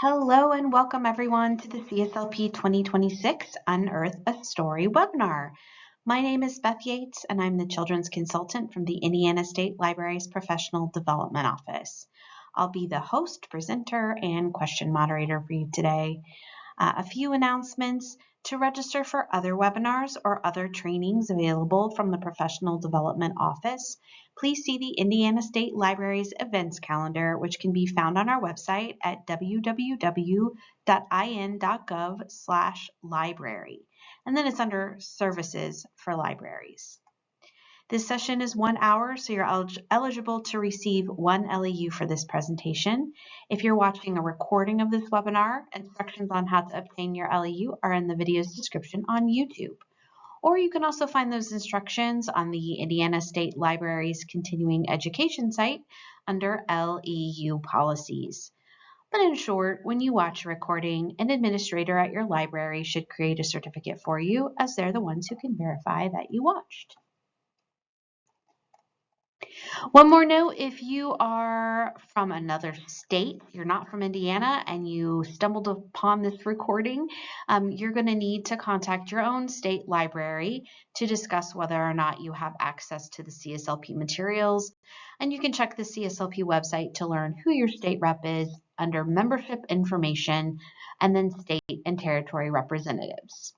Hello and welcome everyone to the CSLP 2026 Unearth a Story webinar. My name is Beth Yates and I'm the Children's Consultant from the Indiana State Library's Professional Development Office. I'll be the host, presenter, and question moderator for you today. A few announcements. To register for other webinars or other trainings available from the Professional Development Office, please see the Indiana State Library's events calendar, which can be found on our website at www.in.gov/library. And then it's under Services for Libraries. This session is 1 hour, so you're eligible to receive 1 LEU for this presentation. If you're watching a recording of this webinar, instructions on how to obtain your LEU are in the video's description on YouTube. Or you can also find those instructions on the Indiana State Library's continuing education site under LEU policies. But in short, when you watch a recording, an administrator at your library should create a certificate for you, as they're the ones who can verify that you watched. One more note, if you are from another state, you're not from Indiana, and you stumbled upon this recording, you're going to need to contact your own state library to discuss whether or not you have access to the CSLP materials. And you can check the CSLP website to learn who your state rep is under membership information and then state and territory representatives.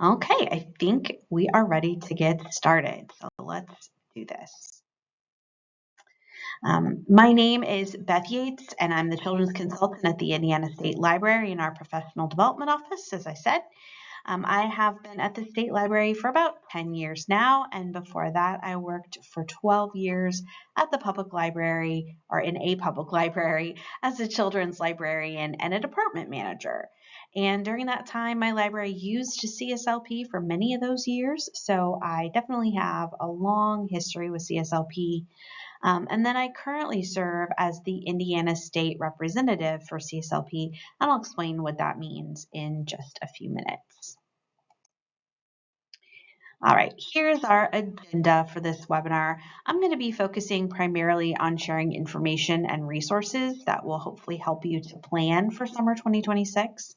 Okay, I think we are ready to get started. So let's do this. My name is Beth Yates, and I'm the Children's Consultant at the Indiana State Library in our Professional Development Office, as I said. I have been at the State Library for about 10 years now, and before that I worked for 12 years at the public library, or in a public library, as a children's librarian and a department manager. And during that time, my library used CSLP for many of those years, so I definitely have a long history with CSLP. And then I currently serve as the Indiana State Representative for CSLP, and I'll explain what that means in just a few minutes. All right, here's our agenda for this webinar. I'm going to be focusing primarily on sharing information and resources that will hopefully help you to plan for summer 2026.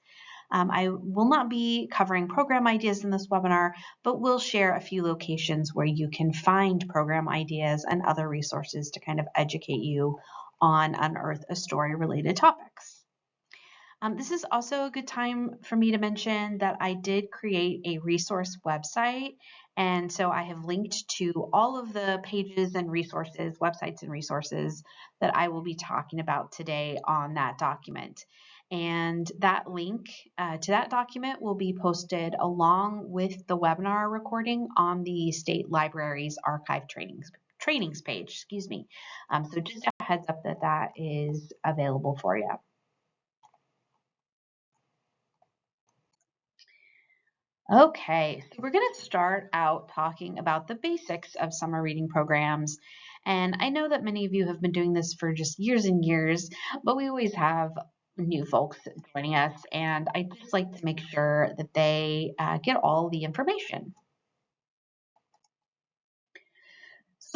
I will not be covering program ideas in this webinar, but will share a few locations where you can find program ideas and other resources to kind of educate you on Unearth a Story related topics. This is also a good time for me to mention that I did create a resource website, and so I have linked to all of the pages and resources, websites and resources that I will be talking about today on that document. And that link to that document will be posted along with the webinar recording on the State Library's archive trainings page, So just a heads up that that is available for you. Okay, so we're going to start out talking about the basics of summer reading programs. And I know that many of you have been doing this for just years and years, but we always have new folks joining us, and I just like to make sure that they get all the information.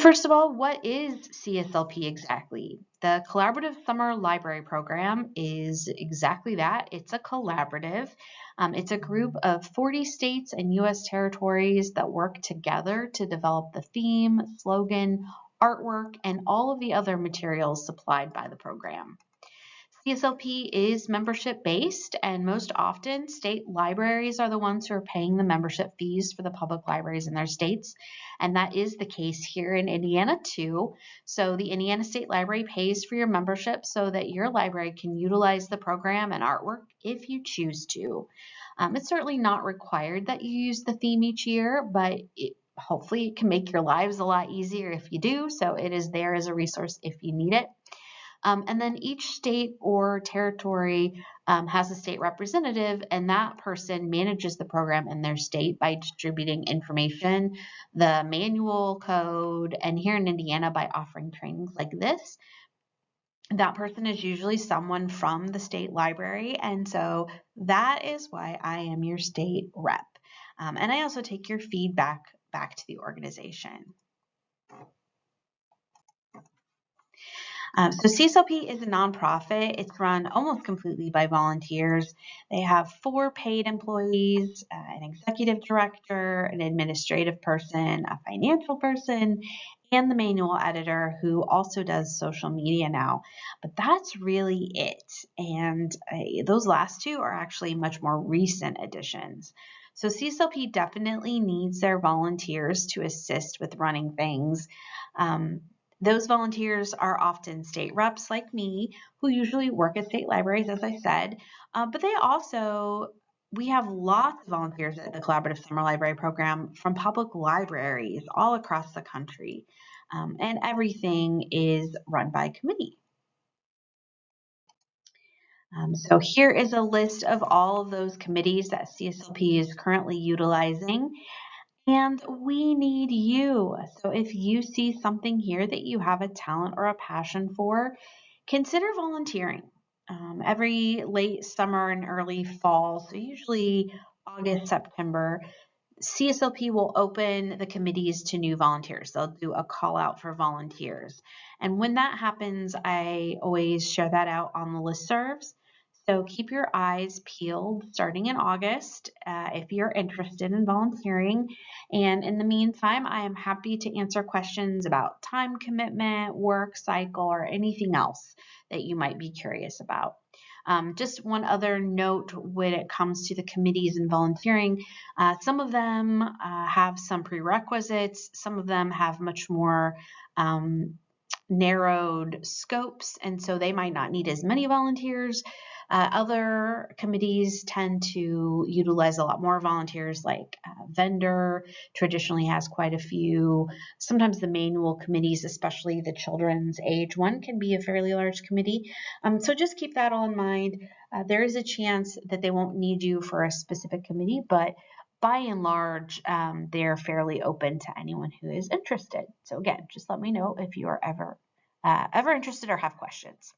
First of all, what is CSLP exactly? The Collaborative Summer Library Program is exactly that. It's a collaborative. It's a group of 40 states and U.S. territories that work together to develop the theme, slogan, artwork, and all of the other materials supplied by the program. CSLP is membership-based, and most often state libraries are the ones who are paying the membership fees for the public libraries in their states, and that is the case here in Indiana too. So the Indiana State Library pays for your membership so that your library can utilize the program and artwork if you choose to. It's certainly not required that you use the theme each year, but hopefully it can make your lives a lot easier if you do, so it is there as a resource if you need it. And then each state or territory has a state representative, and that person manages the program in their state by distributing information, the manual code, and here in Indiana by offering trainings like this. That person is usually someone from the state library, and so that is why I am your state rep. And I also take your feedback back to the organization. So CSLP is a nonprofit. It's run almost completely by volunteers. They have 4 paid employees, an executive director, an administrative person, a financial person, and the manual editor who also does social media now. But that's really it. And those last 2 are actually much more recent additions. So CSLP definitely needs their volunteers to assist with running things. Those volunteers are often state reps like me, who usually work at state libraries, as I said, but we have lots of volunteers at the Collaborative Summer Library Program from public libraries all across the country, and everything is run by committee. So here is a list of all of those committees that CSLP is currently utilizing. And we need you. So if you see something here that you have a talent or a passion for, consider volunteering. Every late summer and early fall, so usually August, September, CSLP will open the committees to new volunteers. They'll do a call out for volunteers. And when that happens, I always share that out on the listservs. So keep your eyes peeled starting in August if you're interested in volunteering. And in the meantime, I am happy to answer questions about time commitment, work cycle, or anything else that you might be curious about. Just one other note when it comes to the committees and volunteering, some of them have some prerequisites, some of them have much more narrowed scopes, and so they might not need as many volunteers. Other committees tend to utilize a lot more volunteers, like vendor traditionally has quite a few. Sometimes the manual committees, especially the children's age one, can be a fairly large committee. So just keep that all in mind. There is a chance that they won't need you for a specific committee, but by and large, they're fairly open to anyone who is interested. So again, just let me know if you are ever interested or have questions.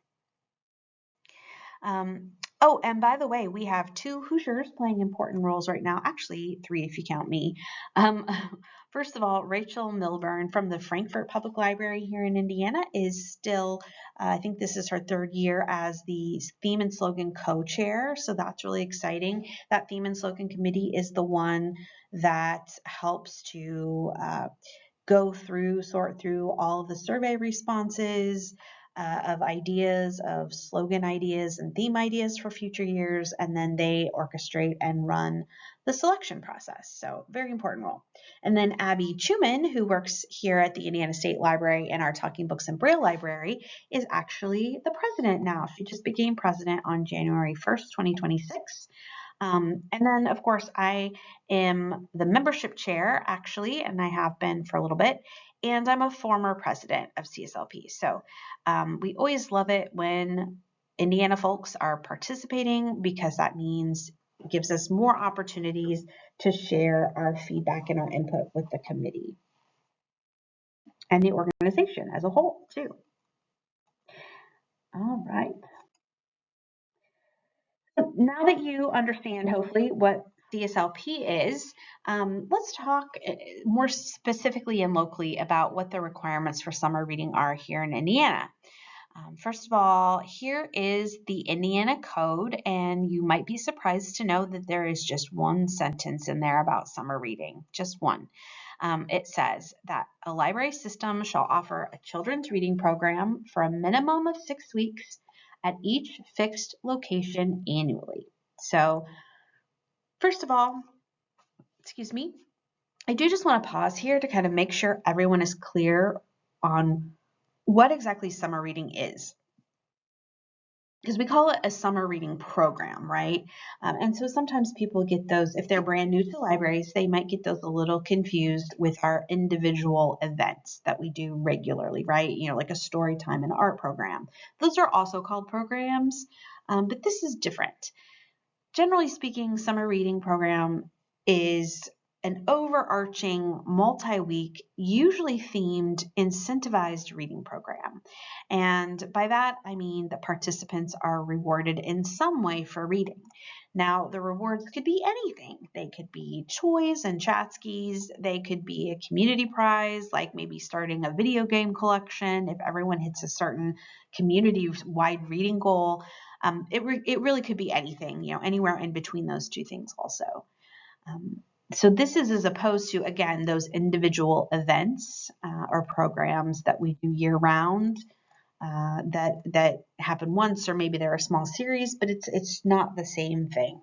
Oh, and by the way, we have 2 Hoosiers playing important roles right now. Actually, 3 if you count me. First of all, Rachel Milburn from the Frankfort Public Library here in Indiana is still, I think this is her 3rd year as the theme and slogan co-chair. So that's really exciting. That theme and slogan committee is the one that helps to sort through all of the survey responses of ideas, of slogan ideas and theme ideas for future years, and then they orchestrate and run the selection process. So very important role. And then Abby Chuman, who works here at the Indiana State Library in our Talking Books and Braille Library, is actually the president now. She just became president on January 1st, 2026. And then, of course, I am the membership chair, actually, and I have been for a little bit, and I'm a former president of CSLP. So we always love it when Indiana folks are participating because that means it gives us more opportunities to share our feedback and our input with the committee and the organization as a whole, too. All right. Now that you understand, hopefully, what CSLP is, let's talk more specifically and locally about what the requirements for summer reading are here in Indiana. First of all, here is the Indiana Code, and you might be surprised to know that there is just one sentence in there about summer reading, just one. It says that a library system shall offer a children's reading program for a minimum of 6 weeks at each fixed location annually. So, first of all, excuse me, I do just want to pause here to kind of make sure everyone is clear on what exactly summer reading is. Because we call it a summer reading program, right? And so sometimes people get those, if they're brand new to libraries, they might get those a little confused with our individual events that we do regularly, right? You know, like a story time and art program. Those are also called programs, but this is different. Generally speaking, summer reading program is an overarching multi-week, usually themed, incentivized reading program. And by that, I mean the participants are rewarded in some way for reading. Now, the rewards could be anything. They could be toys and chatskis. They could be a community prize, like maybe starting a video game collection if everyone hits a certain community-wide reading goal. It really could be anything, anywhere in between those two things also. So this is as opposed to, again, those individual events or programs that we do year-round that happen once, or maybe they're a small series, but it's not the same thing.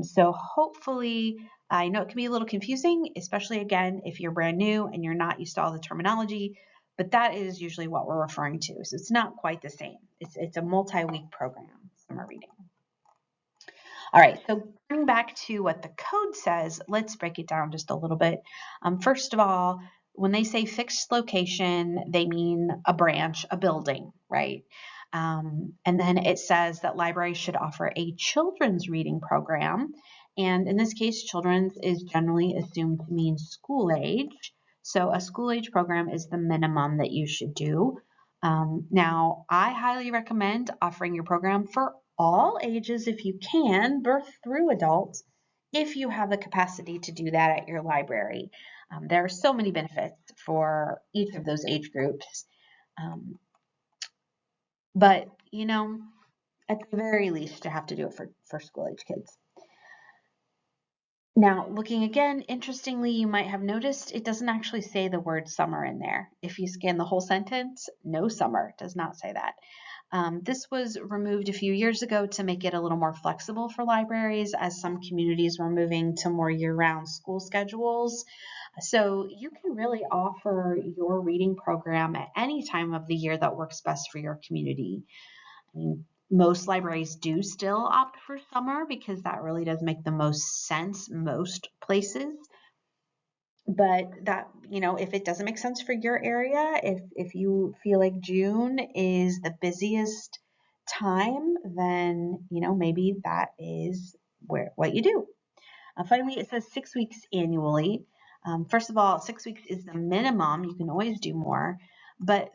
So hopefully, I know it can be a little confusing, especially, again, if you're brand new and you're not used to all the terminology, but that is usually what we're referring to. So it's not quite the same. It's a multi-week program, summer reading. All right, so going back to what the code says, let's break it down just a little bit. First of all, when they say fixed location, they mean a branch, a building, right? And then it says that libraries should offer a children's reading program. And in this case, children's is generally assumed to mean school age. So a school age program is the minimum that you should do. Now, I highly recommend offering your program for all ages if you can, birth through adults, if you have the capacity to do that at your library. There are so many benefits for each of those age groups. But, at the very least, you have to do it for school age kids. Now, looking again, interestingly, you might have noticed it doesn't actually say the word summer in there. If you scan the whole sentence, no summer, it does not say that. This was removed a few years ago to make it a little more flexible for libraries, as some communities were moving to more year-round school schedules. So you can really offer your reading program at any time of the year that works best for your community. I mean, most libraries do still opt for summer because that really does make the most sense most places. But that, if it doesn't make sense for your area, if you feel like June is the busiest time, then, maybe that is what you do. Finally, it says 6 weeks annually. First of all, 6 weeks is the minimum. You can always do more, but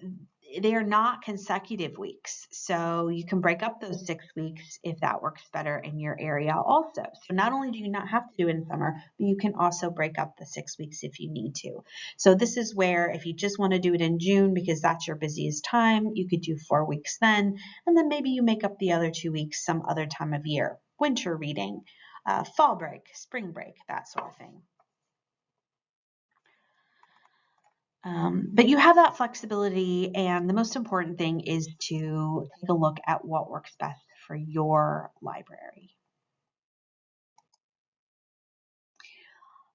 they are not consecutive weeks. So you can break up those 6 weeks if that works better in your area also. So not only do you not have to do it in summer, but you can also break up the 6 weeks if you need to. So this is where if you just want to do it in June because that's your busiest time, you could do 4 weeks then, and then maybe you make up the other 2 weeks some other time of year, winter reading, fall break, spring break, that sort of thing. But you have that flexibility, and the most important thing is to take a look at what works best for your library.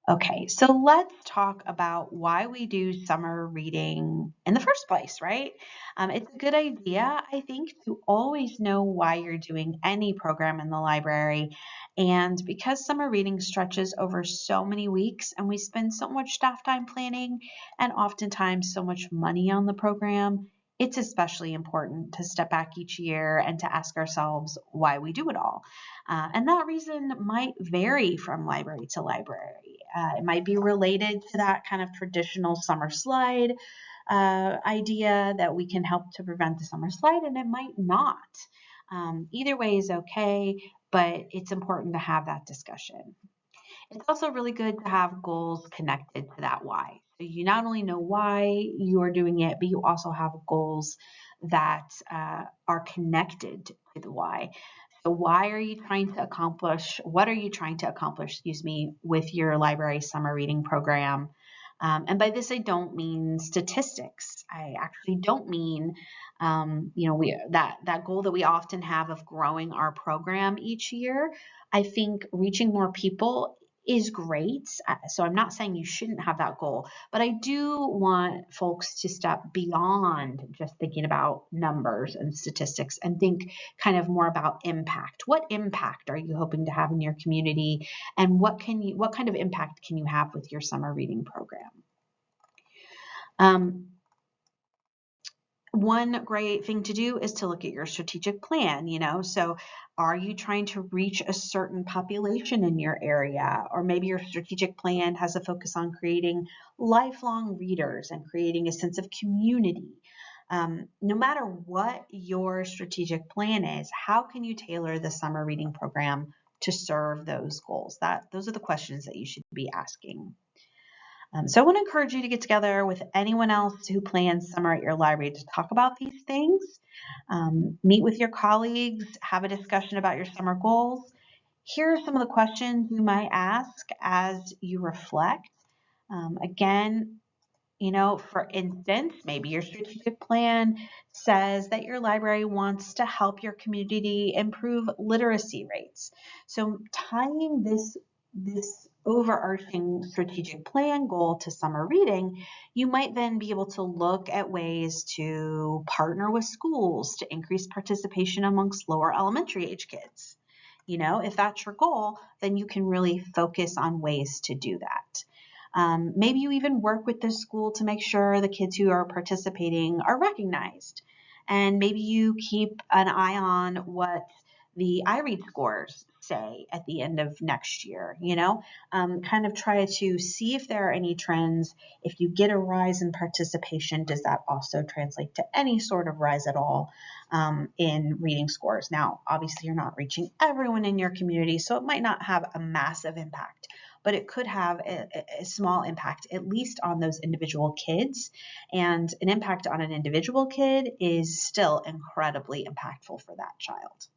Okay, so let's talk about why we do summer reading in the first place, right? It's a good idea, I think, to always know why you're doing any program in the library. And because summer reading stretches over so many weeks and we spend so much staff time planning and oftentimes so much money on the program, it's especially important to step back each year and to ask ourselves why we do it all. And that reason might vary from library to library. It might be related to that kind of traditional summer slide idea that we can help to prevent the summer slide, and it might not. Either way is okay, but it's important to have that discussion. It's also really good to have goals connected to that why. So you not only know why you are doing it, but you also have goals that are connected to the why. So why are you trying to accomplish, what are you trying to accomplish, with your library summer reading program? And by this, I don't mean statistics. I actually don't mean, that goal that we often have of growing our program each year. I think reaching more people is great. So I'm not saying you shouldn't have that goal, but I do want folks to step beyond just thinking about numbers and statistics and think kind of more about impact. What impact are you hoping to have in your community, and what kind of impact can you have with your summer reading program? One great thing to do is to look at your strategic plan, so are you trying to reach a certain population in your area? Or maybe your strategic plan has a focus on creating lifelong readers and creating a sense of community. No matter what your strategic plan is, how can you tailor the summer reading program to serve those goals? Those are the questions that you should be asking. So I want to encourage you to get together with anyone else who plans summer at your library to talk about these things. Meet with your colleagues, have a discussion about your summer goals. Here are some of the questions you might ask as you reflect. Again, for instance, maybe your strategic plan says that your library wants to help your community improve literacy rates. So tying this overarching strategic plan goal to summer reading, you might then be able to look at ways to partner with schools to increase participation amongst lower elementary age kids. If that's your goal, then you can really focus on ways to do that. Maybe you even work with the school to make sure the kids who are participating are recognized. And maybe you keep an eye on what the iRead scores say at the end of next year, kind of try to see if there are any trends. If you get a rise in participation, does that also translate to any sort of rise at all in reading scores? Now, obviously, you're not reaching everyone in your community, so it might not have a massive impact, but it could have a small impact, at least on those individual kids. And an impact on an individual kid is still incredibly impactful for that child.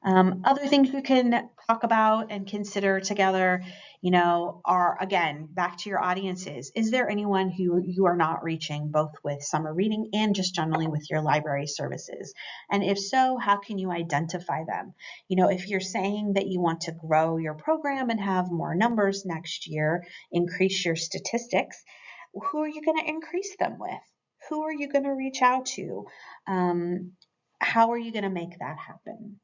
Other things you can talk about and consider together, are, again, back to your audiences. Is there anyone who you are not reaching, both with summer reading and just generally with your library services? And if so, how can you identify them? If you're saying that you want to grow your program and have more numbers next year, increase your statistics, who are you going to increase them with? Who are you going to reach out to? How are you going to make that happen?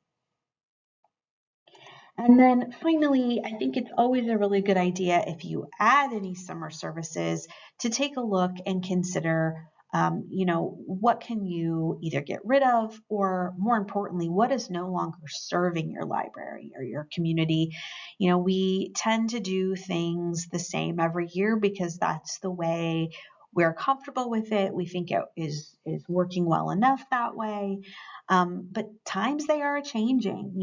And then finally, I think it's always a really good idea if you add any summer services to take a look and consider, what can you either get rid of, or more importantly, what is no longer serving your library or your community. We tend to do things the same every year because that's the way we're comfortable with it. We think it is working well enough that way. But times, they are changing,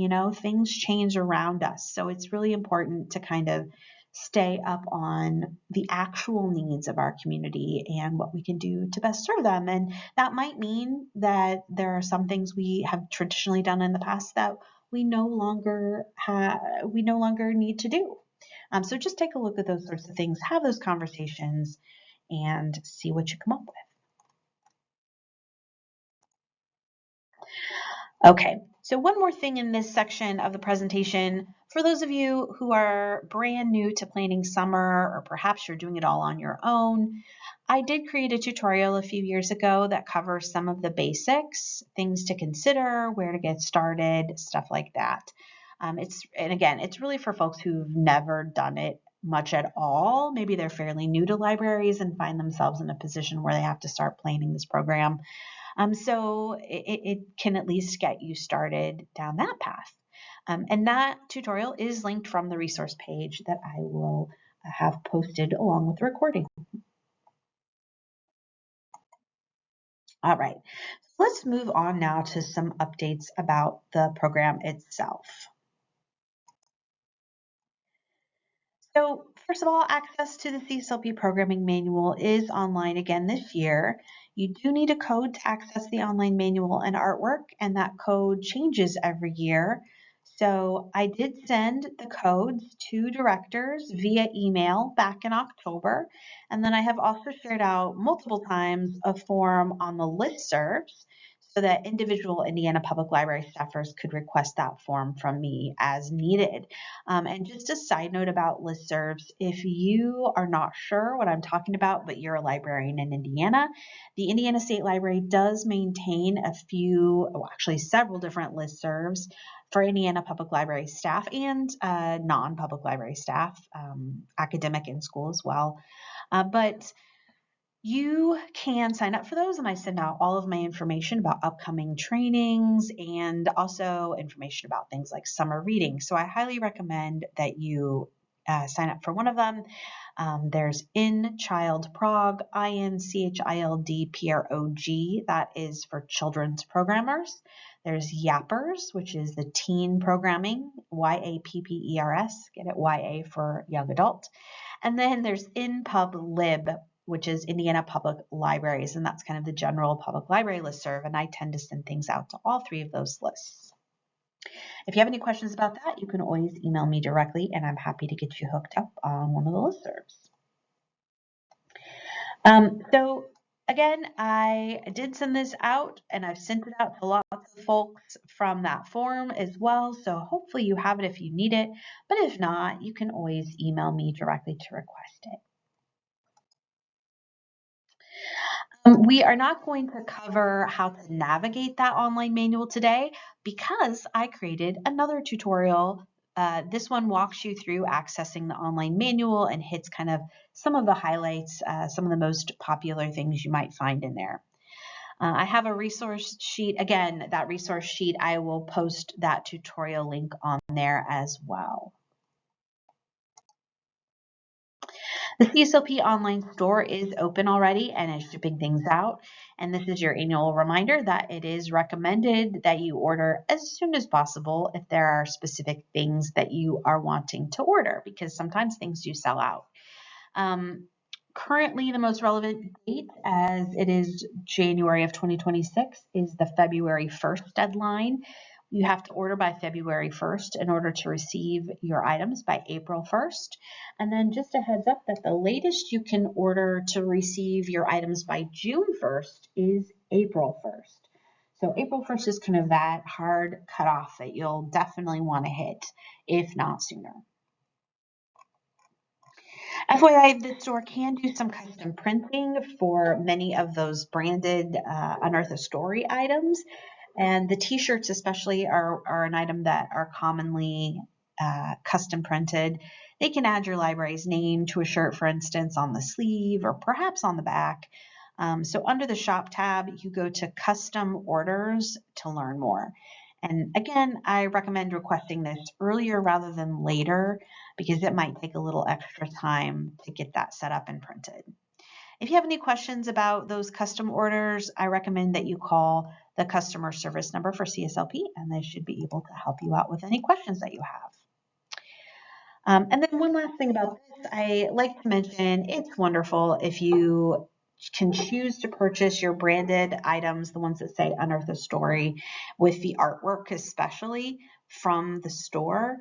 things change around us. So it's really important to kind of stay up on the actual needs of our community and what we can do to best serve them. And that might mean that there are some things we have traditionally done in the past that we no longer need to do. So just take a look at those sorts of things, have those conversations, and see what you come up with. Okay, so one more thing in this section of the presentation, for those of you who are brand new to planning summer, or perhaps you're doing it all on your own, I did create a tutorial a few years ago that covers some of the basics, things to consider, where to get started, stuff like that. It's really for folks who've never done it much at all. Maybe they're fairly new to libraries and find themselves in a position where they have to start planning this program. So it can at least get you started down that path. And that tutorial is linked from the resource page that I will have posted along with the recording. All right, let's move on now to some updates about the program itself. So first of all, access to the CSLP programming manual is online again this year. You do need a code to access the online manual and artwork, and that code changes every year. So I did send the codes to directors via email back in October, and then I have also shared out multiple times a form on the listservs so that individual Indiana Public Library staffers could request that form from me as needed. And just a side note about listservs, if you are not sure what I'm talking about, but you're a librarian in Indiana, the Indiana State Library does maintain several different listservs for Indiana Public Library staff and non-public library staff, academic and school as well. But You can sign up for those, and I send out all of my information about upcoming trainings and also information about things like summer reading. So I highly recommend that you sign up for one of them. There's In Child Prog, INCHILDPROG, that is for children's programmers. There's Yappers, which is the teen programming, YAPPERS, get it, YA for young adult. And then there's InPubLib, which is Indiana Public Libraries, and that's kind of the general public library listserv, and I tend to send things out to all three of those lists. If you have any questions about that, you can always email me directly, and I'm happy to get you hooked up on one of the listservs. So again, I did send this out, and I've sent it out to lots of folks from that forum as well, so hopefully you have it if you need it, but if not, you can always email me directly to request it. We are not going to cover how to navigate that online manual today because I created another tutorial. This one walks you through accessing the online manual and hits kind of some of the highlights, some of the most popular things you might find in there. I have a resource sheet. Again, that resource sheet, I will post that tutorial link on there as well. The CSLP online store is open already and is shipping things out. And this is your annual reminder that it is recommended that you order as soon as possible if there are specific things that you are wanting to order, because sometimes things do sell out. Currently, the most relevant date, as it is January of 2026, is the February 1st deadline. You have to order by February 1st in order to receive your items by April 1st. And then just a heads up that the latest you can order to receive your items by June 1st is April 1st. So April 1st is kind of that hard cutoff that you'll definitely want to hit, if not sooner. FYI, the store can do some custom printing for many of those branded Unearth a Story items. And the t-shirts especially are an item that are commonly custom printed. They can add your library's name to a shirt, for instance, on the sleeve or perhaps on the back. So under the shop tab, you go to custom orders to learn more. And again, I recommend requesting this earlier rather than later because it might take a little extra time to get that set up and printed. If you have any questions about those custom orders, I recommend that you call the customer service number for CSLP, and they should be able to help you out with any questions that you have. And then one last thing about this, I like to mention, it's wonderful if you can choose to purchase your branded items, the ones that say Unearth a Story, with the artwork especially from the store.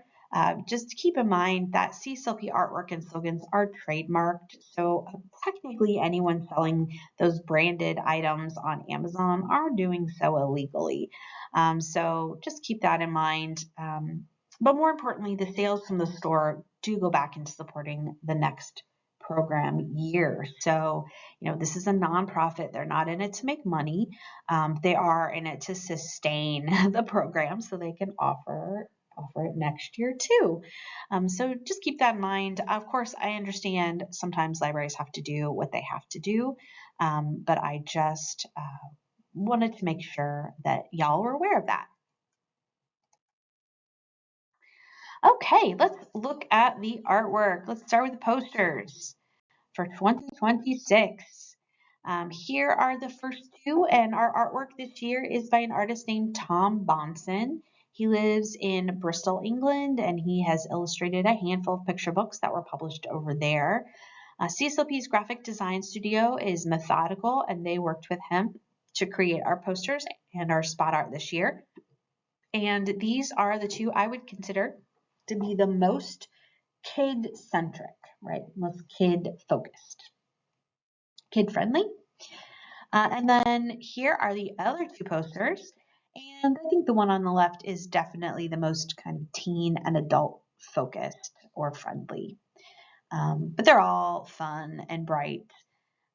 Just keep in mind that CSLP artwork and slogans are trademarked, so technically anyone selling those branded items on Amazon are doing so illegally. So just keep that in mind. But more importantly, the sales from the store do go back into supporting the next program year. So, this is a nonprofit. They're not in it to make money. They are in it to sustain the program so they can offer it next year too. So just keep that in mind. Of course, I understand sometimes libraries have to do what they have to do, but I just wanted to make sure that y'all were aware of that. Okay, let's look at the artwork. Let's start with the posters for 2026. Here are the first two, and our artwork this year is by an artist named Tom Bonson. He lives in Bristol, England, and he has illustrated a handful of picture books that were published over there. CSLP's graphic design studio is methodical, and they worked with him to create our posters and our spot art this year. And these are the two I would consider to be the most kid-centric, right? Most kid-focused, kid-friendly. And then here are the other two posters. And I think the one on the left is definitely the most kind of teen and adult focused or friendly. But they're all fun and bright.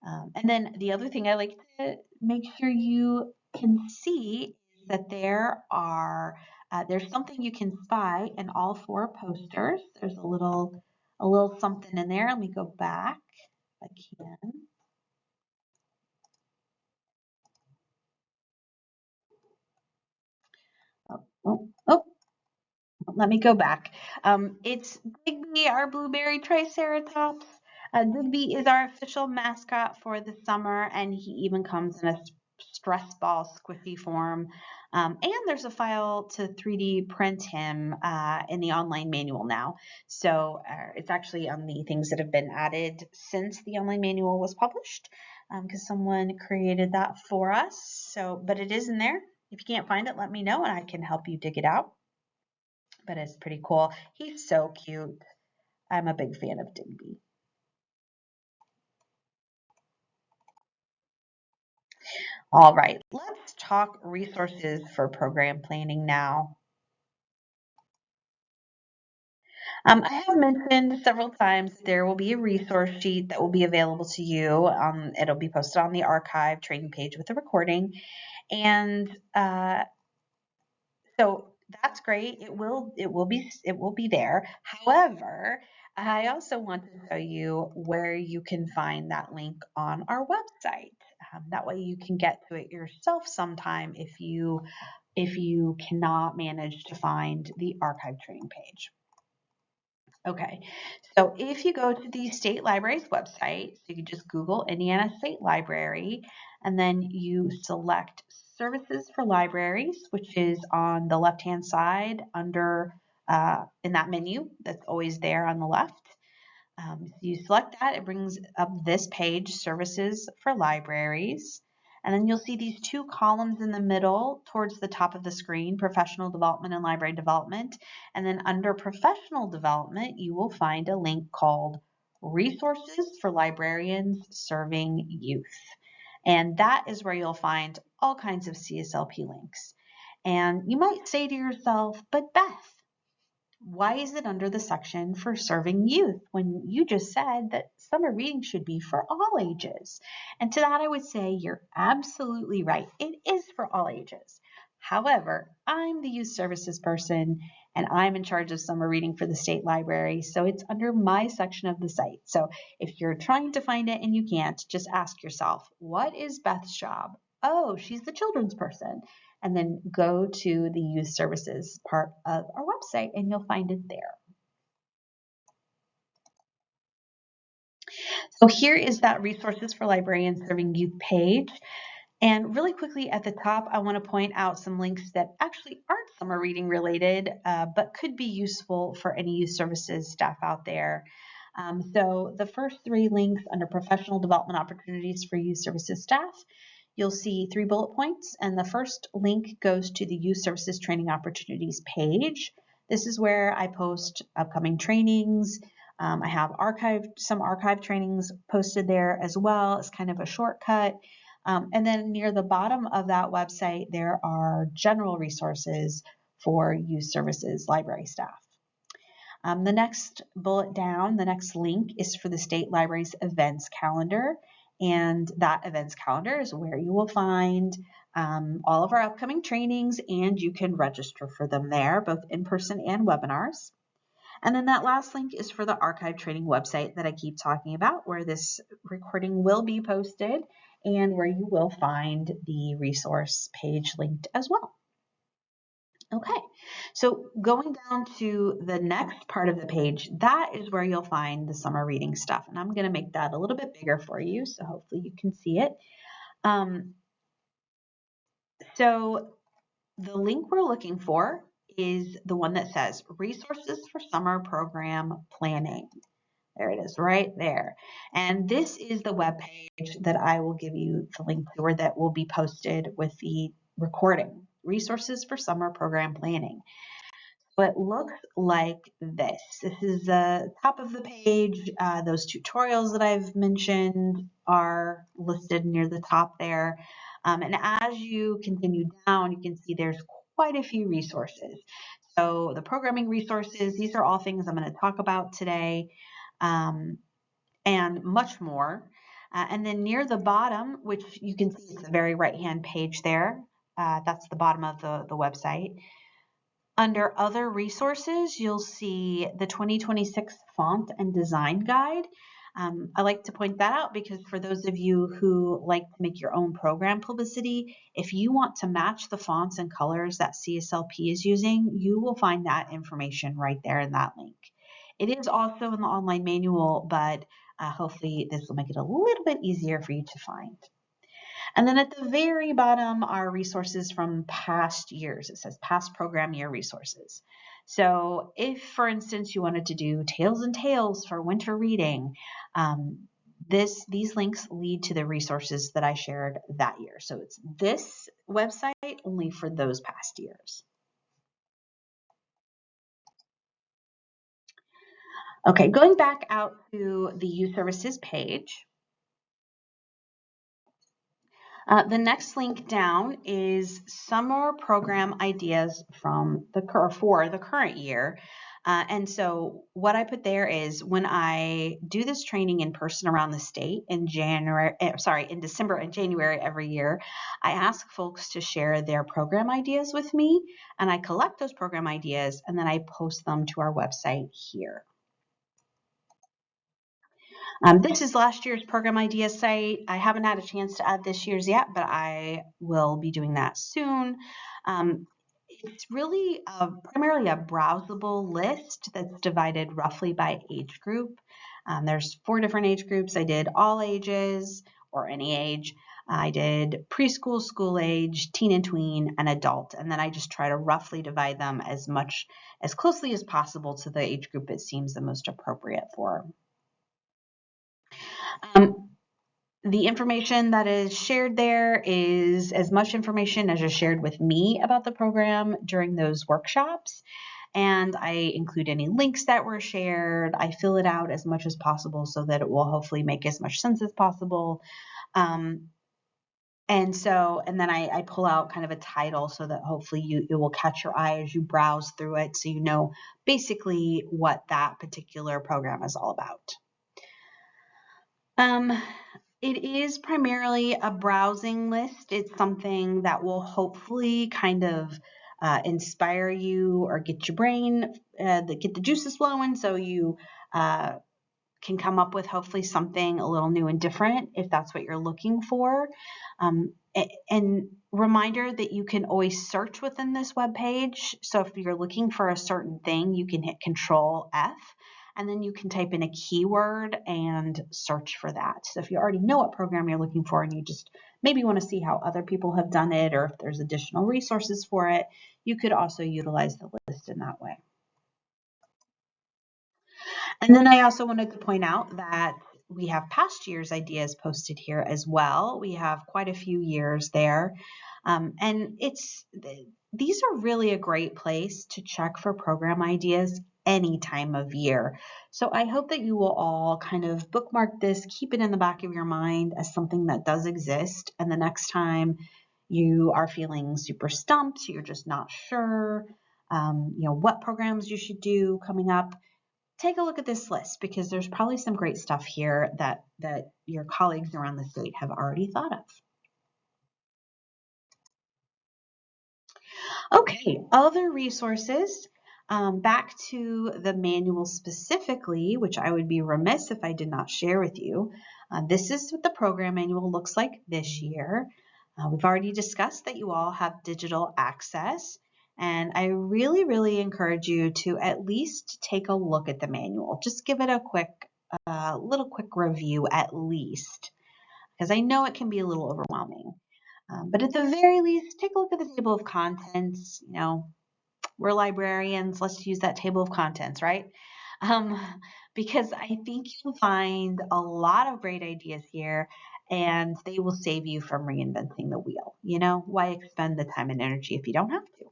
And then the other thing I like to make sure you can see is that there's something you can spy in all four posters. There's a little something in there. Let me go back if I can. Oh, let me go back. It's Digby, our blueberry triceratops. Digby is our official mascot for the summer, and he even comes in a stress ball squishy form. And there's a file to 3D print him in the online manual now. So it's actually on the things that have been added since the online manual was published, because someone created that for us. So, but it is in there. If you can't find it, let me know and I can help you dig it out. But it's pretty cool. He's so cute. I'm a big fan of Digby. All right, let's talk resources for program planning now. I have mentioned several times there will be a resource sheet that will be available to you. It'll be posted on the archive training page with the recording. And so that's great. It will be there. However, I also want to show you where you can find that link on our website. That way you can get to it yourself sometime if you cannot manage to find the archive training page. Okay, so if you go to the state library's website, so you can just Google Indiana State Library, and then you select Services for Libraries, which is on the left-hand side under in that menu that's always there on the left. So you select that, it brings up this page, Services for Libraries. And then you'll see these two columns in the middle towards the top of the screen, Professional Development and Library Development. And then under Professional Development, you will find a link called Resources for Librarians Serving Youth. And that is where you'll find all kinds of CSLP links. And you might say to yourself, but Beth, why is it under the section for serving youth when you just said that summer reading should be for all ages? And to that I would say you're absolutely right. It is for all ages. However, I'm the youth services person and I'm in charge of summer reading for the state library, so it's under my section of the site. So if you're trying to find it and you can't, just ask yourself, what is Beth's job? Oh, she's the children's person. And then go to the youth services part of our website and you'll find it there. So here is that Resources for Librarians Serving Youth page. And really quickly at the top, I want to point out some links that actually aren't summer reading related, but could be useful for any youth services staff out there. So the first three links under professional development opportunities for youth services staff, you'll see 3 bullet points, and the first link goes to the Youth Services Training Opportunities page. This is where I post upcoming trainings. I have some archive trainings posted there as well as kind of a shortcut. And then near the bottom of that website, there are general resources for youth services library staff. The next bullet down, the next link is for the state library's events calendar. And that events calendar is where you will find all of our upcoming trainings, and you can register for them there, both in person and webinars. And then that last link is for the archive training website that I keep talking about, where this recording will be posted and where you will find the resource page linked as well. Okay, so going down to the next part of the page, that is where you'll find the summer reading stuff. And I'm going to make that a little bit bigger for you, so hopefully you can see it. So the link we're looking for is the one that says Resources for Summer Program Planning. There it is right there. And this is the web page that I will give you the link to, or that will be posted with the recording. Resources for Summer Program Planning. So it looks like this. This is the top of the page. Those tutorials that I've mentioned are listed near the top there. And as you continue down, you can see there's quite a few resources. So the programming resources, these are all things I'm going to talk about today, and much more. And then near the bottom, which you can see it's the very right-hand page there, that's the bottom of the website. Under Other Resources, you'll see the 2026 Font and Design Guide. I like to point that out because for those of you who like to make your own program publicity, if you want to match the fonts and colors that CSLP is using, you will find that information right there in that link. It is also in the online manual, but hopefully this will make it a little bit easier for you to find. And then at the very bottom are resources from past years. It says past program year resources. So if, for instance, you wanted to do Tales and Tales for winter reading, these links lead to the resources that I shared that year. So it's this website only for those past years. Okay, going back out to the youth services page. The next link down is summer program ideas for the current year. And so what I put there is when I do this training in person around the state in December and January every year, I ask folks to share their program ideas with me, and I collect those program ideas and then I post them to our website here. This is last year's program idea site. I haven't had a chance to add this year's yet, but I will be doing that soon. It's really primarily a browsable list that's divided roughly by age group. There's 4 different age groups. I did all ages or any age. I did preschool, school age, teen and tween, and adult. And then I just try to roughly divide them as closely as possible to the age group it seems the most appropriate for. The information that is shared there is as much information as is shared with me about the program during those workshops. And I include any links that were shared. I fill it out as much as possible so that it will hopefully make as much sense as possible. And then I pull out kind of a title so that hopefully it will catch your eye as you browse through it so you know basically what that particular program is all about. It is primarily a browsing list. It's something that will hopefully kind of inspire you or get your brain, get the juices flowing so you can come up with hopefully something a little new and different if that's what you're looking for. And reminder that you can always search within this web page. So if you're looking for a certain thing, you can hit Control F. And then you can type in a keyword and search for that. So if you already know what program you're looking for and you just maybe want to see how other people have done it or if there's additional resources for it, you could also utilize the list in that way. And then I also wanted to point out that we have past year's ideas posted here as well. We have quite a few years there. And these are really a great place to check for program ideas any time of year. So I hope that you will all kind of bookmark this, keep it in the back of your mind as something that does exist. And the next time you are feeling super stumped, you're just not sure, what programs you should do coming up, take a look at this list because there's probably some great stuff here that your colleagues around the state have already thought of. Okay, other resources. Back to the manual specifically, which I would be remiss if I did not share with you. This is what the program manual looks like this year. We've already discussed that you all have digital access, and I really, really encourage you to at least take a look at the manual. Just give it a little quick review at least, because I know it can be a little overwhelming. But at the very least, take a look at the table of contents. We're librarians, let's use that table of contents, right? Because I think you'll find a lot of great ideas here and they will save you from reinventing the wheel. Why expend the time and energy if you don't have to?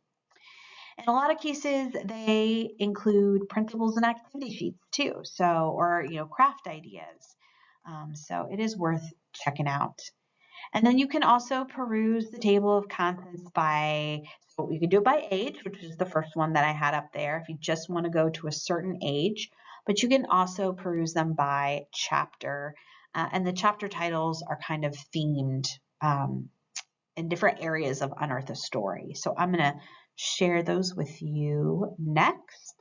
In a lot of cases, they include printables and activity sheets too, or craft ideas. So it is worth checking out. And then you can also peruse the table of contents so you can do it by age, which is the first one that I had up there, if you just want to go to a certain age, but you can also peruse them by chapter. And the chapter titles are kind of themed in different areas of Unearth a Story. So I'm going to share those with you next.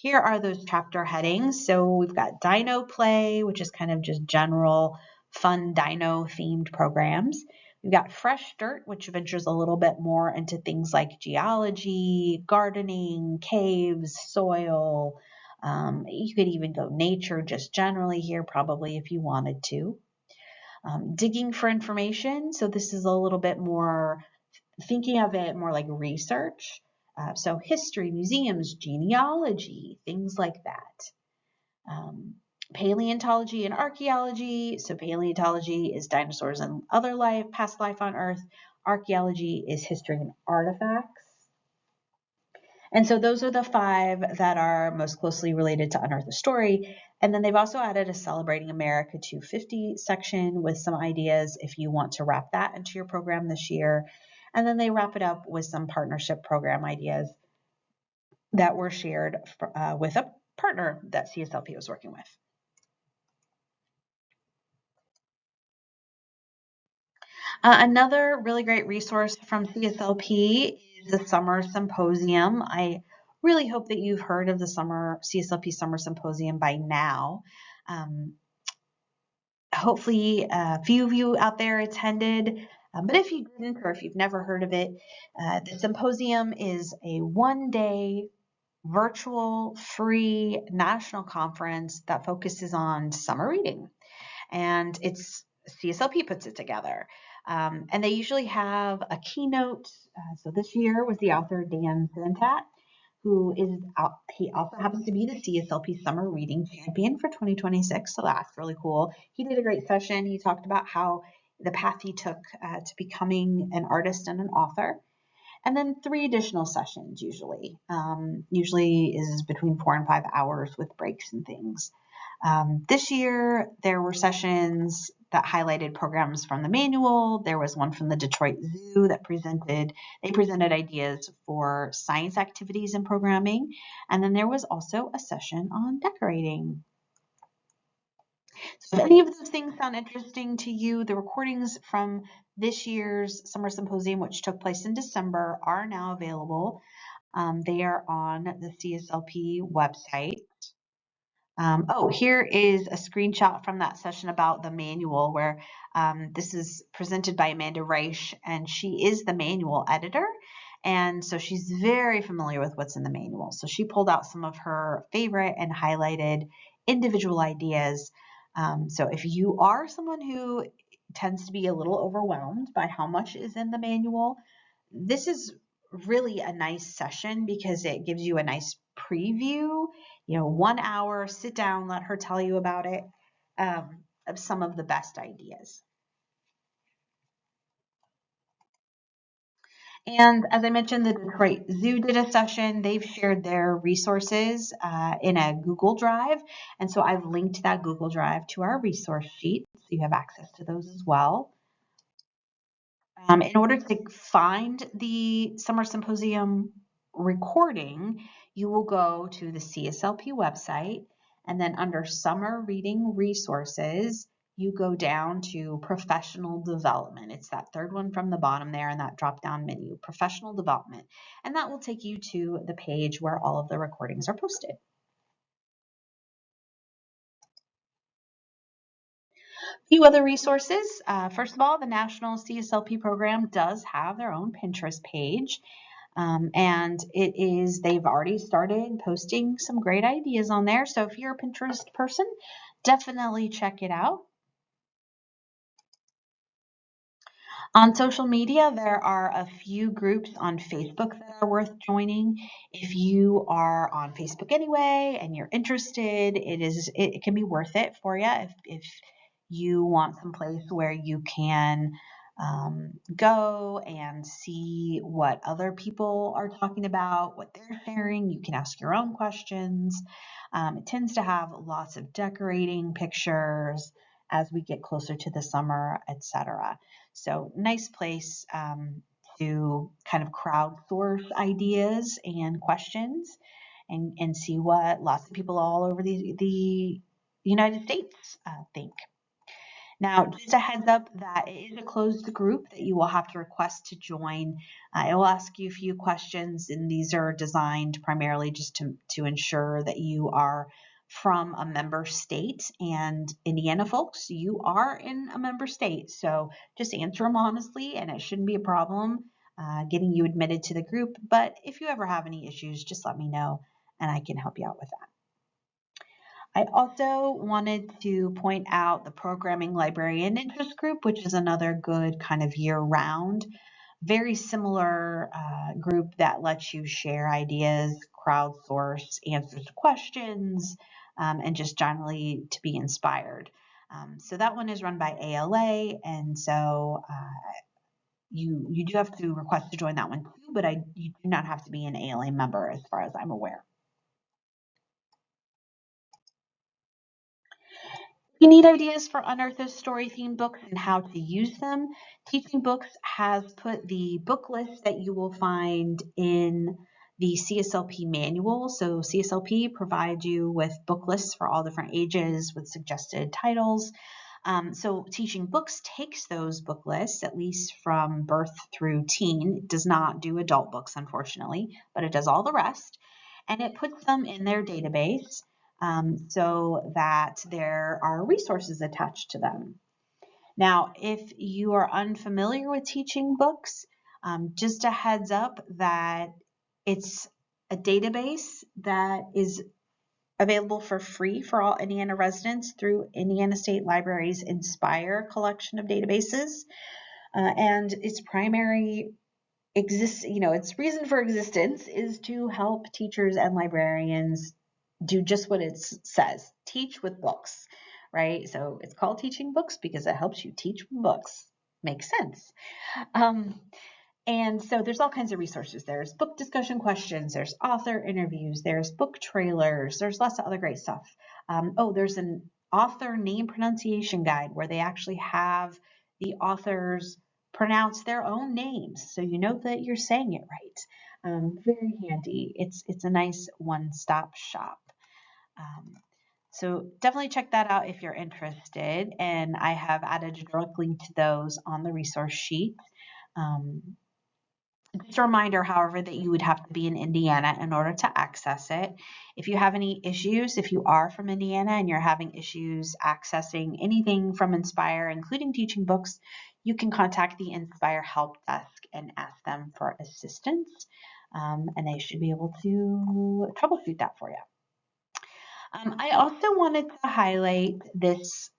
here are those chapter headings. So we've got Dino Play, which is kind of just general fun dino themed programs. We've got Fresh Dirt, which ventures a little bit more into things like geology, gardening, caves, soil. You could even go nature just generally here, probably if you wanted to. Digging for information. So this is a little bit more thinking of it more like research. So history, museums, genealogy, things like that. Paleontology and archaeology. So paleontology is dinosaurs and other life, past life on Earth. Archaeology is history and artifacts. And so those are the 5 that are most closely related to Unearth the Story. And then they've also added a Celebrating America 250 section with some ideas if you want to wrap that into your program this year. And then they wrap it up with some partnership program ideas that were shared with a partner that CSLP was working with. Another really great resource from CSLP is the Summer Symposium. I really hope that you've heard of the CSLP Summer Symposium by now. Hopefully a few of you out there attended, but if you didn't or if you've never heard of it, the symposium is a one-day virtual free national conference that focuses on summer reading, and it's CSLP puts it together. And they usually have a keynote. So this year was the author Dan Santat, who is out. He also happens to be the CSLP Summer Reading Champion for 2026. So that's really cool. He did a great session. He talked about how the path he took to becoming an artist and an author. And then 3 additional sessions usually. Usually is between 4 and 5 hours with breaks and things. This year, there were sessions that highlighted programs from the manual. There was one from the Detroit Zoo that presented ideas for science activities and programming. And then there was also a session on decorating. So if any of those things sound interesting to you, the recordings from this year's Summer Symposium, which took place in December, are now available. They are on the CSLP website. Here is a screenshot from that session about the manual where this is presented by Amanda Reich, and she is the manual editor. And so she's very familiar with what's in the manual. So she pulled out some of her favorite and highlighted individual ideas. So if you are someone who tends to be a little overwhelmed by how much is in the manual, this is really a nice session because it gives you a nice preview, 1 hour, sit down, let her tell you about it, of some of the best ideas. And as I mentioned, the Detroit Zoo did a session. They've shared their resources in a Google Drive. And so I've linked that Google Drive to our resource sheet, so you have access to those as well. In order to find the Summer Symposium recording, you will go to the CSLP website, and then under Summer Reading Resources, you go down to Professional Development. It's that 3rd one from the bottom there in that drop-down menu, Professional Development, and that will take you to the page where all of the recordings are posted. A few other resources. First of all, the National CSLP program does have their own Pinterest page. And they've already started posting some great ideas on there. So if you're a Pinterest person, definitely check it out. On social media, there are a few groups on Facebook that are worth joining. If you are on Facebook anyway and you're interested, it can be worth it for you if you want some place where you can go and see what other people are talking about, what they're sharing. You can ask your own questions. It tends to have lots of decorating pictures as we get closer to the summer, etc. So nice place to kind of crowdsource ideas and questions and see what lots of people all over the United States think. Now, just a heads up that it is a closed group that you will have to request to join. It will ask you a few questions, and these are designed primarily just to ensure that you are from a member state. And Indiana folks, you are in a member state, so just answer them honestly, and it shouldn't be a problem getting you admitted to the group. But if you ever have any issues, just let me know, and I can help you out with that. I also wanted to point out the Programming Librarian Interest Group, which is another good kind of year-round, very similar group that lets you share ideas, crowdsource answers to questions, and just generally to be inspired. So that one is run by ALA, and so you do have to request to join that one too, but you do not have to be an ALA member as far as I'm aware. If you need ideas for Unearth's story-themed books and how to use them, Teaching Books has put the book list that you will find in the CSLP manual. So CSLP provides you with book lists for all different ages with suggested titles. So Teaching Books takes those book lists, at least from birth through teen. It does not do adult books, unfortunately, but it does all the rest. And it puts them in their database so that there are resources attached to them. Now, if you are unfamiliar with Teaching Books, just a heads up that it's a database that is available for free for all Indiana residents through Indiana State Library's Inspire collection of databases. And its primary its reason for existence is to help teachers and librarians do just what it says, teach with books, right? So it's called Teaching Books because it helps you teach with books. Makes sense. And so there's all kinds of resources. There's book discussion questions, there's author interviews, there's book trailers, there's lots of other great stuff. There's an author name pronunciation guide where they actually have the authors pronounce their own names so you know that you're saying it right. Very handy. It's a nice one-stop shop. So definitely check that out if you're interested, and I have added a direct link to those on the resource sheet. Just a reminder, however, that you would have to be in Indiana in order to access it. If you have any issues, if you are from Indiana and you're having issues accessing anything from Inspire, including Teaching Books, you can contact the Inspire help desk and ask them for assistance, and they should be able to troubleshoot that for you. I also wanted to highlight this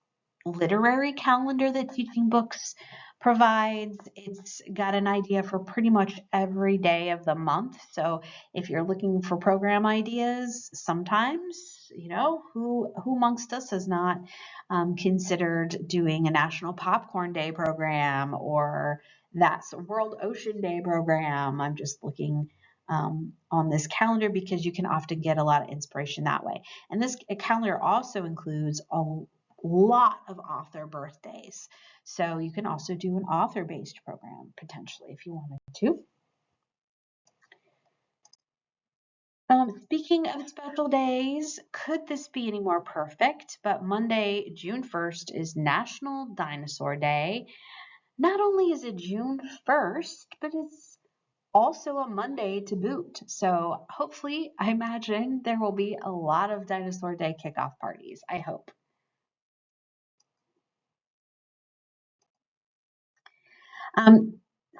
literary calendar that Teaching Books provides. It's got an idea for pretty much every day of the month. So if you're looking for program ideas, sometimes, who amongst us has not considered doing a National Popcorn Day program or that's World Ocean Day program. I'm just looking on this calendar because you can often get a lot of inspiration that way. And this calendar also includes a lot of author birthdays. So you can also do an author-based program potentially if you wanted to. Speaking of special days, could this be any more perfect? But Monday, June 1st is National Dinosaur Day. Not only is it June 1st, but it's also a Monday to boot. So hopefully, I imagine there will be a lot of Dinosaur Day kickoff parties. I hope.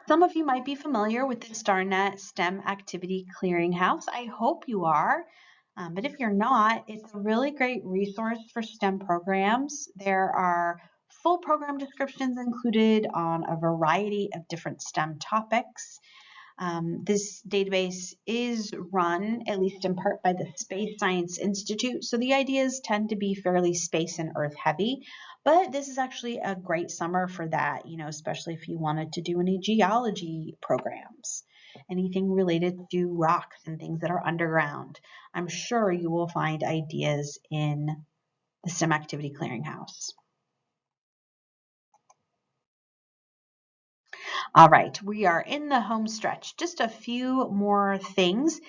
Some of you might be familiar with the StarNet STEM Activity Clearinghouse. I hope you are. But if you're not, it's a really great resource for STEM programs. There are full program descriptions included on a variety of different STEM topics. This database is run, at least in part, by the Space Science Institute, so the ideas tend to be fairly space and Earth heavy, but this is actually a great summer for that, especially if you wanted to do any geology programs, anything related to rocks and things that are underground. I'm sure you will find ideas in the STEM Activity Clearinghouse. All right, we are in the home stretch. Just a few more things.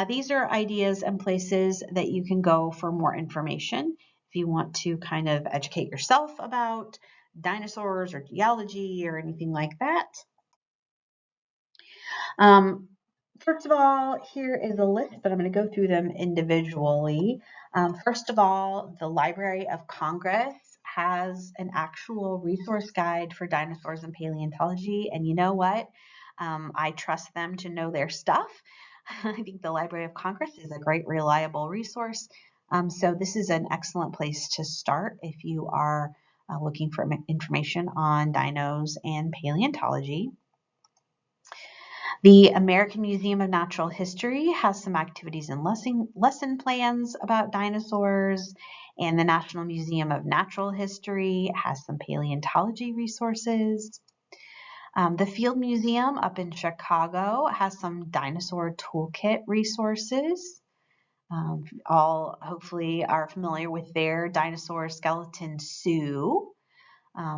These are ideas and places that you can go for more information. If you want to kind of educate yourself about dinosaurs or geology or anything like that. Um, First of all, here is a list, but I'm going to go through them individually. First of all, the Library of Congress has an actual resource guide for dinosaurs and paleontology. And you know what? I trust them to know their stuff. I think the Library of Congress is a great, reliable resource. So this is an excellent place to start if you are looking for information on dinos and paleontology. The American Museum of Natural History has some activities and lesson plans about dinosaurs, and the National Museum of Natural History has some paleontology resources. The Field Museum up in Chicago has some dinosaur toolkit resources. All hopefully are familiar with their dinosaur skeleton zoo.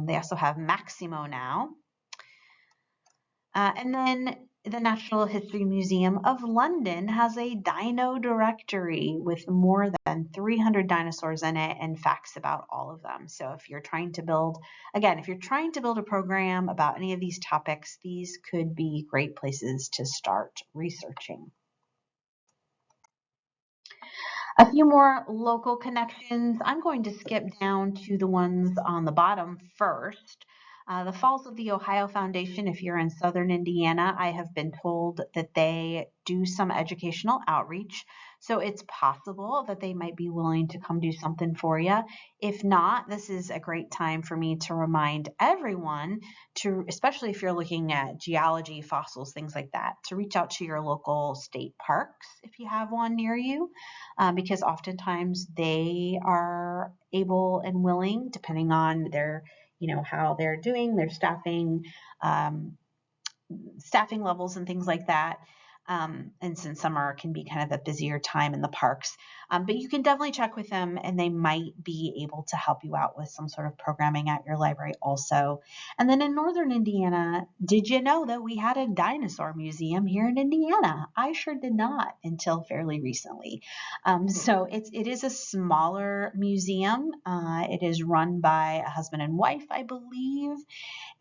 They also have Maximo now. And then the Natural History Museum of London has a dino directory with more than 300 dinosaurs in it and facts about all of them. So if you're trying to build, again, if you're trying to build a program about any of these topics, these could be great places to start researching. A few more local connections. I'm going to skip down to the ones on the bottom first. The Falls of the Ohio Foundation, if you're in southern Indiana, I have been told that they do some educational outreach. So it's possible that they might be willing to come do something for you. If not, this is a great time for me to remind everyone to, especially if you're looking at geology, fossils, things like that, to reach out to your local state parks if you have one near you. Because oftentimes they are able and willing, depending on their, how they're doing, their staffing levels and things like that. And since summer can be kind of a busier time in the parks, but you can definitely check with them and they might be able to help you out with some sort of programming at your library also. And then in northern Indiana, did you know that we had a dinosaur museum here in Indiana? I sure did not until fairly recently. So it is a smaller museum. It is run by a husband and wife, I believe,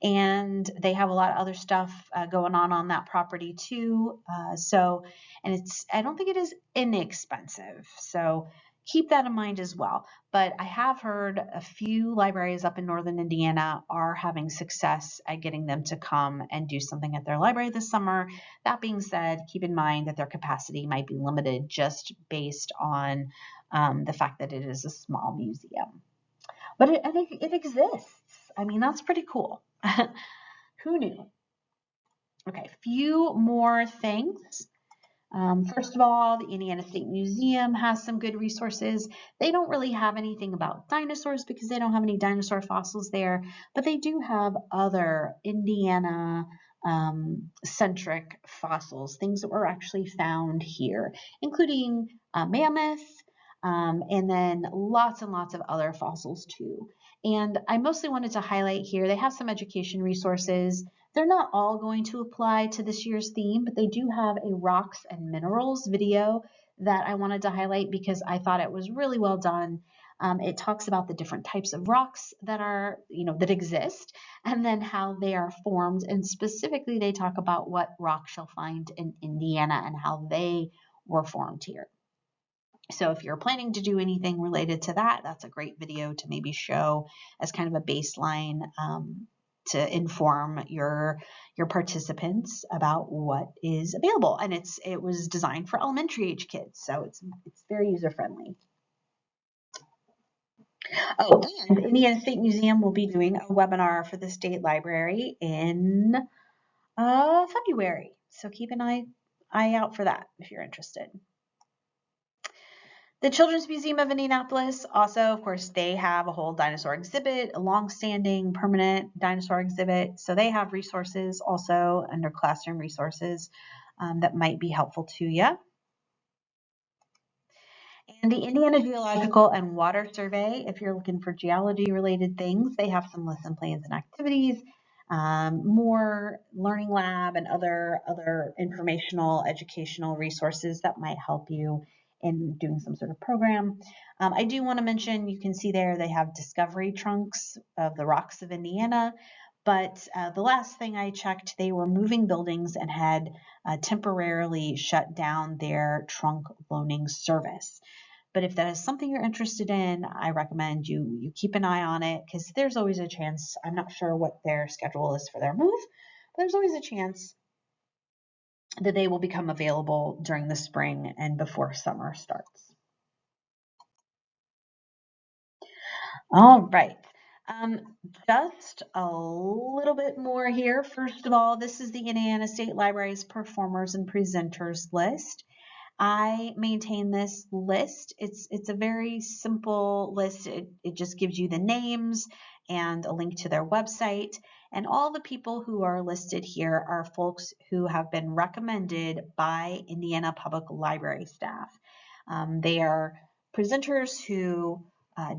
and they have a lot of other stuff going on that property too. And I don't think it is inexpensive. So keep that in mind as well. But I have heard a few libraries up in northern Indiana are having success at getting them to come and do something at their library this summer. That being said, keep in mind that their capacity might be limited just based on the fact that it is a small museum. But it exists. I mean, that's pretty cool. Who knew? Okay, few more things. First of all, the Indiana State Museum has some good resources. They don't really have anything about dinosaurs because they don't have any dinosaur fossils there, but they do have other Indiana centric fossils, things that were actually found here, including mammoths, and then lots and lots of other fossils too. And I mostly wanted to highlight here, they have some education resources. They're not all going to apply to this year's theme, but they do have a rocks and minerals video that I wanted to highlight because I thought it was really well done. It talks about the different types of rocks that are, that exist, and then how they are formed. And specifically, they talk about what rocks you'll find in Indiana and how they were formed here. So if you're planning to do anything related to that, that's a great video to maybe show as kind of a baseline to inform your participants about what is available. And it was designed for elementary age kids, so it's very user friendly. Oh, and the Indiana State Museum will be doing a webinar for the state library in February. So keep an eye out for that if you're interested. The Children's Museum of Indianapolis also, of course, they have a whole dinosaur exhibit, a long-standing permanent dinosaur exhibit. So they have resources also under classroom resources that might be helpful to you. And the Indiana Geological and Water Survey, if you're looking for geology-related things, they have some lesson plans and activities, more learning lab and other informational, educational resources that might help you in doing some sort of program. I do want to mention, you can see there they have discovery trunks of the rocks of Indiana, but the last thing I checked, they were moving buildings and had temporarily shut down their trunk loaning service. But if that is something you're interested in, I recommend you keep an eye on it, because there's always a chance. I'm not sure what their schedule is for their move, but there's always a chance that they will become available during the spring and before summer starts. All right. Just a little bit more here. First of all, this is the Indiana State Library's performers and presenters list. I maintain this list. It's a very simple list. It just gives you the names and a link to their website. And all the people who are listed here are folks who have been recommended by Indiana Public Library staff. They are presenters who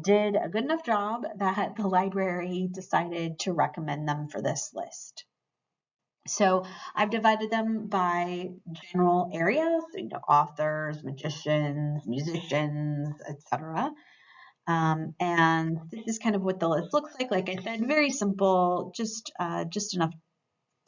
did a good enough job that the library decided to recommend them for this list. So I've divided them by general areas, authors, magicians, musicians, etc. And this is kind of what the list looks like. Like I said, very simple, just enough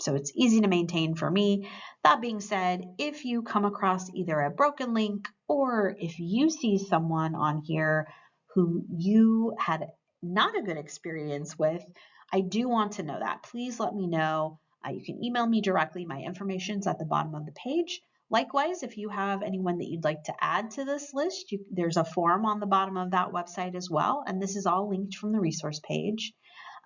so it's easy to maintain for me. That being said, if you come across either a broken link or if you see someone on here who you had not a good experience with, I do want to know that. Please let me know. You can email me directly. My information's at the bottom of the page. Likewise, if you have anyone that you'd like to add to this list, there's a form on the bottom of that website as well, and this is all linked from the resource page.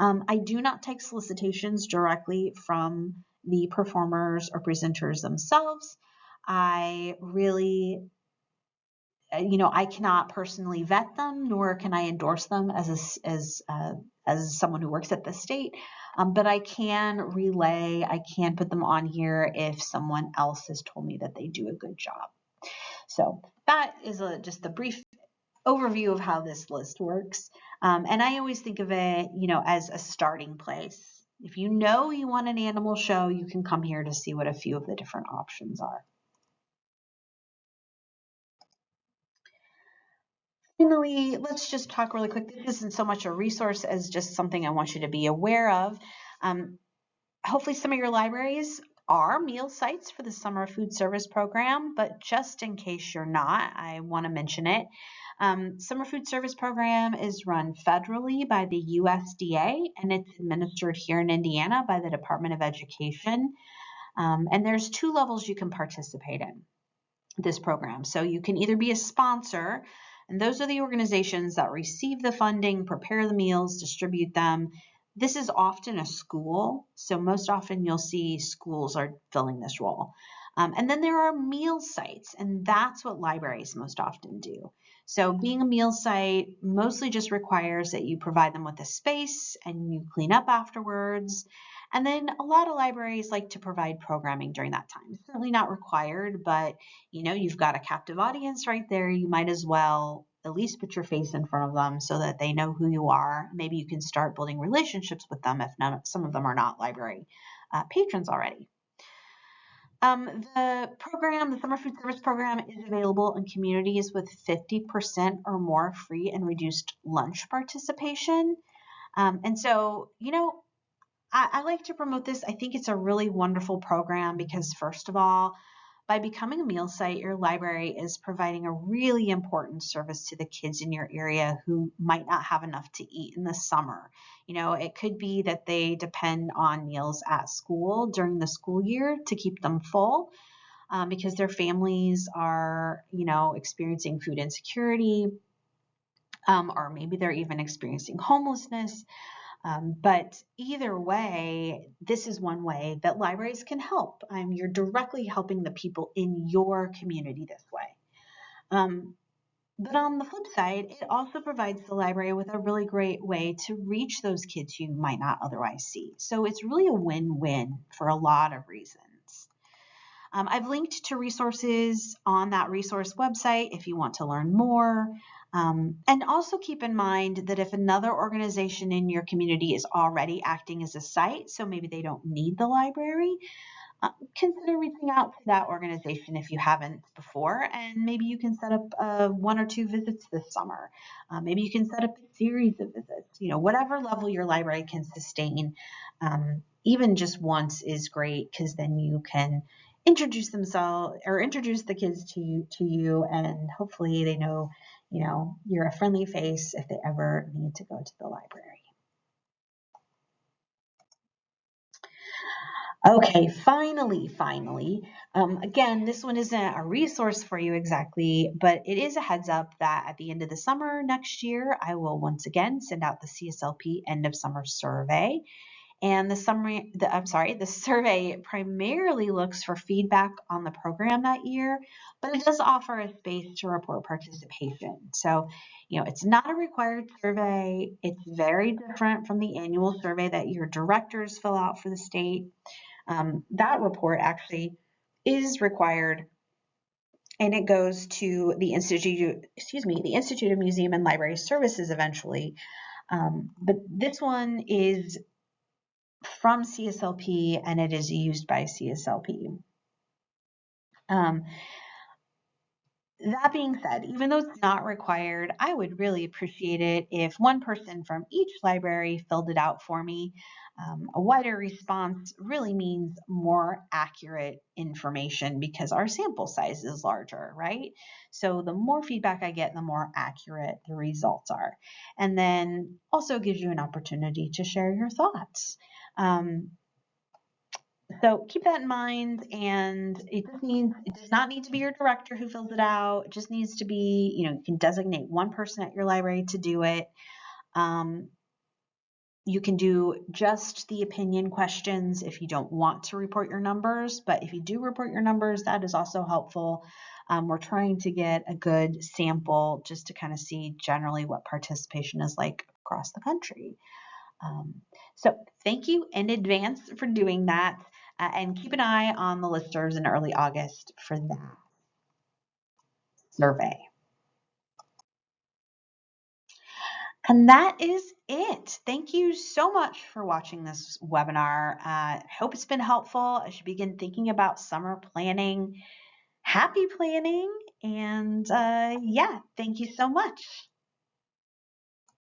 I do not take solicitations directly from the performers or presenters themselves. I really, I cannot personally vet them, nor can I endorse them as someone who works at the state. But I can relay, I can put them on here if someone else has told me that they do a good job. So that is just a brief overview of how this list works. And I always think of it, as a starting place. If you know you want an animal show, you can come here to see what a few of the different options are. Finally, let's just talk really quick. This isn't so much a resource as just something I want you to be aware of. Hopefully some of your libraries are meal sites for the summer food service program, but just in case you're not, I want to mention it. Summer food service program is run federally by the USDA, and it's administered here in Indiana by the Department of Education. And there's 2 levels you can participate in this program. So you can either be a sponsor, and those are the organizations that receive the funding, prepare the meals, distribute them. This is often a school, so most often you'll see schools are filling this role. And then there are meal sites, and that's what libraries most often do. So being a meal site mostly just requires that you provide them with a space and you clean up afterwards. And then a lot of libraries like to provide programming during that time. It's certainly not required, but you've got a captive audience right there. You might as well at least put your face in front of them so that they know who you are. Maybe you can start building relationships with them if some of them are not library patrons already. The summer food service program is available in communities with 50% or more free and reduced lunch participation. And so, I like to promote this. I think it's a really wonderful program because, first of all, by becoming a meal site, your library is providing a really important service to the kids in your area who might not have enough to eat in the summer. It could be that they depend on meals at school during the school year to keep them full because their families are, experiencing food insecurity, or maybe they're even experiencing homelessness. But either way, this is one way that libraries can help. You're directly helping the people in your community this way. But on the flip side, it also provides the library with a really great way to reach those kids you might not otherwise see. So it's really a win-win for a lot of reasons. I've linked to resources on that resource website if you want to learn more. And also keep in mind that if another organization in your community is already acting as a site, so maybe they don't need the library, consider reaching out to that organization if you haven't before, and maybe you can set up 1 or 2 visits this summer. Maybe you can set up a series of visits. Whatever level your library can sustain, even just once is great, because then you can introduce the kids to you, and hopefully they know, you're a friendly face if they ever need to go to the library. Okay, finally. Again, this one isn't a resource for you exactly, but it is a heads up that at the end of the summer next year, I will once again send out the CSLP end of summer survey. And the survey primarily looks for feedback on the program that year, but it does offer a space to report participation. So, it's not a required survey. It's very different from the annual survey that your directors fill out for the state. That report actually is required, and it goes to the Institute of Museum and Library Services eventually. But this one is from CSLP, and it is used by CSLP. That being said, even though it's not required, I would really appreciate it if one person from each library filled it out for me. A wider response really means more accurate information because our sample size is larger, right? So the more feedback I get, the more accurate the results are. And then also gives you an opportunity to share your thoughts. So keep that in mind, and it does not need to be your director who fills it out. It just needs to be, you can designate one person at your library to do it. You can do just the opinion questions if you don't want to report your numbers, but if you do report your numbers, that is also helpful. We're trying to get a good sample just to kind of see generally what participation is like across the country. So thank you in advance for doing that, and keep an eye on the listservs in early August for that survey. And that is it. Thank you so much for watching this webinar. I hope it's been helpful as you begin thinking about summer planning. Happy planning, and yeah, thank you so much.